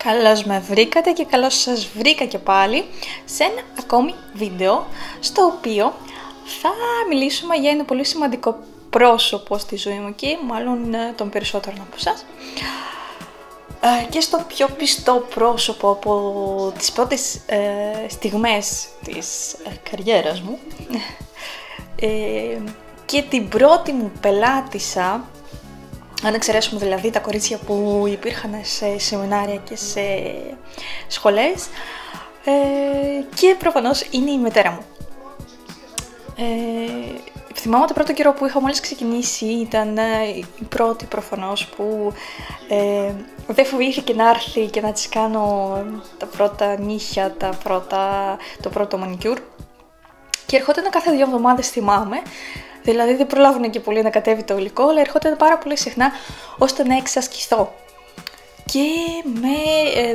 Καλώς με βρήκατε και καλώς σας βρήκα και πάλι σε ένα ακόμη βίντεο στο οποίο θα μιλήσουμε για ένα πολύ σημαντικό πρόσωπο στη ζωή μου και μάλλον των περισσότερων από εσάς και στο πιο πιστό πρόσωπο από τις πρώτες στιγμές της καριέρας μου και την πρώτη μου πελάτησα, αν εξαιρέσουμε δηλαδή τα κορίτσια που υπήρχαν σε σεμινάρια και σε σχολές, και προφανώς είναι η μητέρα μου. Θυμάμαι το πρώτο καιρό που είχα μόλις ξεκινήσει, ήταν η πρώτη προφανώς που δεν φοβήθηκε να έρθει και να της κάνω τα πρώτα νύχια, το πρώτο μανικιούρ, και ερχόταν κάθε 2 εβδομάδες, θυμάμαι. Δηλαδή δεν προλάβουν και πολύ να κατέβει το υλικό, αλλά ερχόταν πάρα πολύ συχνά ώστε να εξασκηθώ. Και με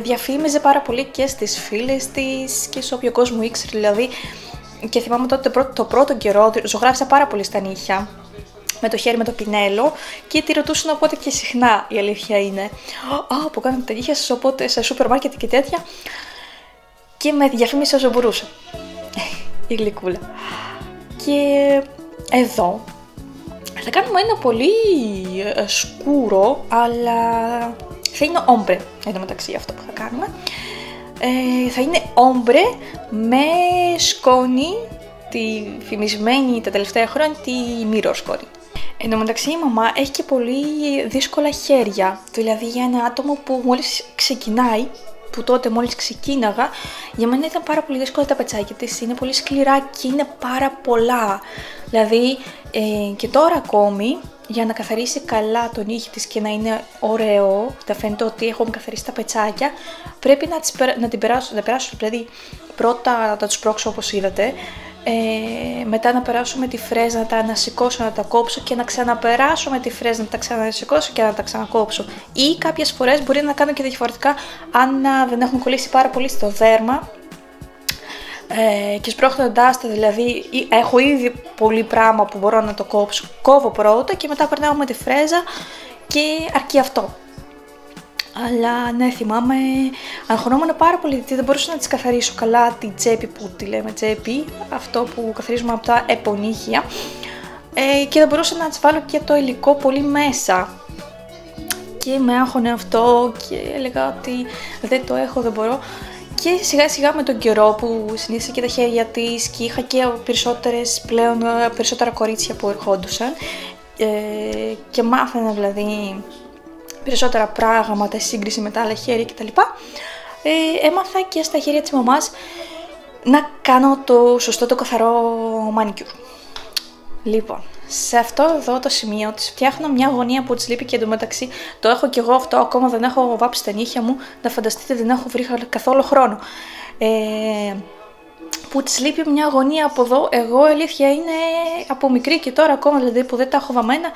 διαφήμιζε πάρα πολύ και στις φίλες της και σε όποιο κόσμο ήξερε δηλαδή. Και θυμάμαι τότε το πρώτο καιρό ζωγράφισα πάρα πολύ στα νύχια, με το χέρι με το πινέλο, και τη ρωτούσαν οπότε και συχνά, η αλήθεια είναι, που κάνετε τα νύχια σας, οπότε σε σούπερ μάρκετ και τέτοια, και με διαφήμισε όσο μπορούσε. Η γλυκούλα. Και εδώ θα κάνουμε ένα πολύ σκούρο, αλλά θα είναι όμπρε εν τω μεταξύ αυτό που θα κάνουμε. Θα είναι όμπρε με σκόνη, τη φημισμένη τα τελευταία χρόνια, τη mirror σκόνη. Εν τω μεταξύ η μαμά έχει και πολύ δύσκολα χέρια, δηλαδή για ένα άτομο που μόλις ξεκινάει, που τότε μόλις ξεκίναγα, για μένα ήταν πάρα πολύ δύσκολα τα πετσάκια της, είναι πολύ σκληρά και είναι πάρα πολλά. Δηλαδή και τώρα ακόμη, για να καθαρίσει καλά το νύχι της και να είναι ωραίο, θα φαίνεται ότι έχω καθαρίσει τα πετσάκια, πρέπει να την περάσω, δηλαδή πρώτα να τους πρόξω όπως είδατε, μετά να περάσω με τη φρέζα, να τα ανασηκώσω, να τα κόψω και να ξαναπεράσω με τη φρέζα, να τα ξανασηκώσω και να τα ξανακόψω. Ή κάποιες φορές μπορεί να κάνω και διαφορετικά, αν δεν έχουν κολλήσει πάρα πολύ στο δέρμα, και σπρώχνοντάς τα, δηλαδή έχω ήδη πολύ πράγμα που μπορώ να το κόψω, κόβω πρώτα και μετά περνάω με τη φρέζα και αρκεί αυτό. Αλλά ναι, θυμάμαι, αγχωνόμουν πάρα πολύ γιατί δεν μπορούσα να τις καθαρίσω καλά την τσέπη, που τη λέμε τσέπη, αυτό που καθαρίζουμε από τα επονύχια, και δεν μπορούσα να τις βάλω και το υλικό πολύ μέσα. Και με άγχωνε αυτό και έλεγα ότι δεν το έχω, δεν μπορώ. Και σιγά σιγά με τον καιρό που συνήθισα και τα χέρια της και είχα και περισσότερα κορίτσια που ερχόντουσαν, και μάθαινα δηλαδή περισσότερα πράγματα σε σύγκριση με τα άλλα χέρια κτλ. Έμαθα και στα χέρια της μαμάς να κάνω το σωστό, το καθαρό μανικιούρ. Λοιπόν, σε αυτό εδώ το σημείο της φτιάχνω μια γωνία που της λείπει, και εντωμεταξύ το έχω και εγώ αυτό, ακόμα δεν έχω βάψει τα νύχια μου, να φανταστείτε, δεν έχω βρει καθόλου χρόνο. Που της λείπει μια γωνία από εδώ. Εγώ αλήθεια είναι από μικρή και τώρα ακόμα δηλαδή που δεν τα έχω βαμμένα,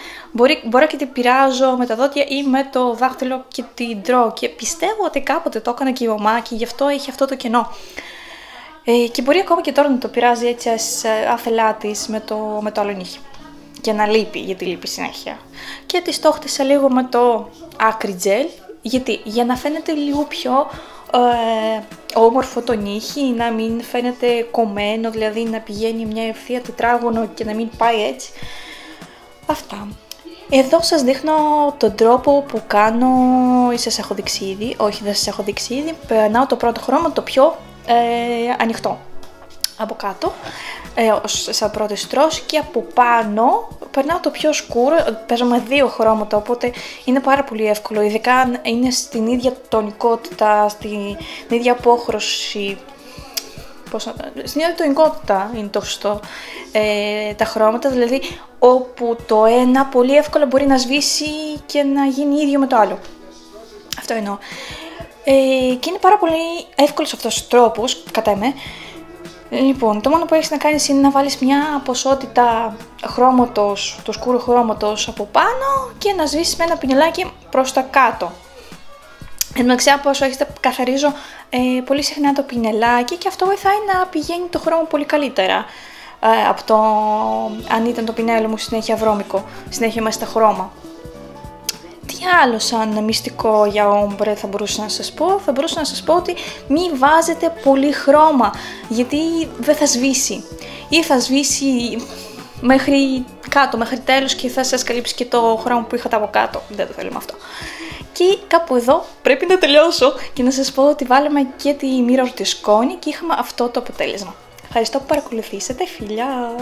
μπορώ και την πειράζω με τα δόντια ή με το δάχτυλο και την τρώω, και πιστεύω ότι κάποτε το έκανα και η μαμά και γι' αυτό έχει αυτό το κενό. Και μπορεί ακόμα και τώρα να το πειράζει έτσι άθελά της με το άλλο νύχι και να λείπει, γιατί λείπει συνέχεια. Και τη το χτίσα λίγο με το άκρη τζελ, γιατί για να φαίνεται λίγο πιο όμορφο το νύχι, να μην φαίνεται κομμένο, δηλαδή να πηγαίνει μια ευθεία τετράγωνο και να μην πάει έτσι. Αυτά. Εδώ σας δείχνω τον τρόπο που κάνω, ή σας έχω δείξει ήδη, όχι δεν σας έχω δείξει ήδη, περνάω το πρώτο χρώμα, το πιο ανοιχτό από κάτω, σαν πρώτη στρώση, και από πάνω περνάω το πιο σκούρο. Παίζω με 2 χρώματα, οπότε είναι πάρα πολύ εύκολο, ειδικά αν είναι στην ίδια τονικότητα, στην ίδια απόχρωση, στην ίδια τονικότητα είναι το σωστό, τα χρώματα, δηλαδή όπου το ένα πολύ εύκολα μπορεί να σβήσει και να γίνει ίδιο με το άλλο. Αυτό εννοώ. Και είναι πάρα πολύ εύκολος αυτός ο τρόπος, κατά εμέ. Λοιπόν, το μόνο που έχεις να κάνεις είναι να βάλεις μια ποσότητα χρώματος, του σκούρου χρώματος από πάνω, και να σβήσεις με ένα πινελάκι προς τα κάτω. Εν τω μεταξύ, όσο έχετε, καθαρίζω πολύ συχνά το πινελάκι, και αυτό βοηθάει να πηγαίνει το χρώμα πολύ καλύτερα από το αν ήταν το πινέλο μου συνέχεια βρώμικο, συνέχεια μέσα στα χρώμα. Τι Τι άλλο σαν μυστικό για όμπρε θα μπορούσα να σας πω? Θα μπορούσα να σας πω ότι μη βάζετε πολύ χρώμα, γιατί δεν θα σβήσει. Ή θα σβήσει μέχρι κάτω, μέχρι τέλος και θα σας καλύψει και το χρώμα που είχατε από κάτω. Δεν το θέλουμε αυτό. Και κάπου εδώ πρέπει να τελειώσω και να σας πω ότι βάλαμε και τη mirror τη σκόνη και είχαμε αυτό το αποτέλεσμα. Ευχαριστώ που παρακολουθήσατε, φιλιά!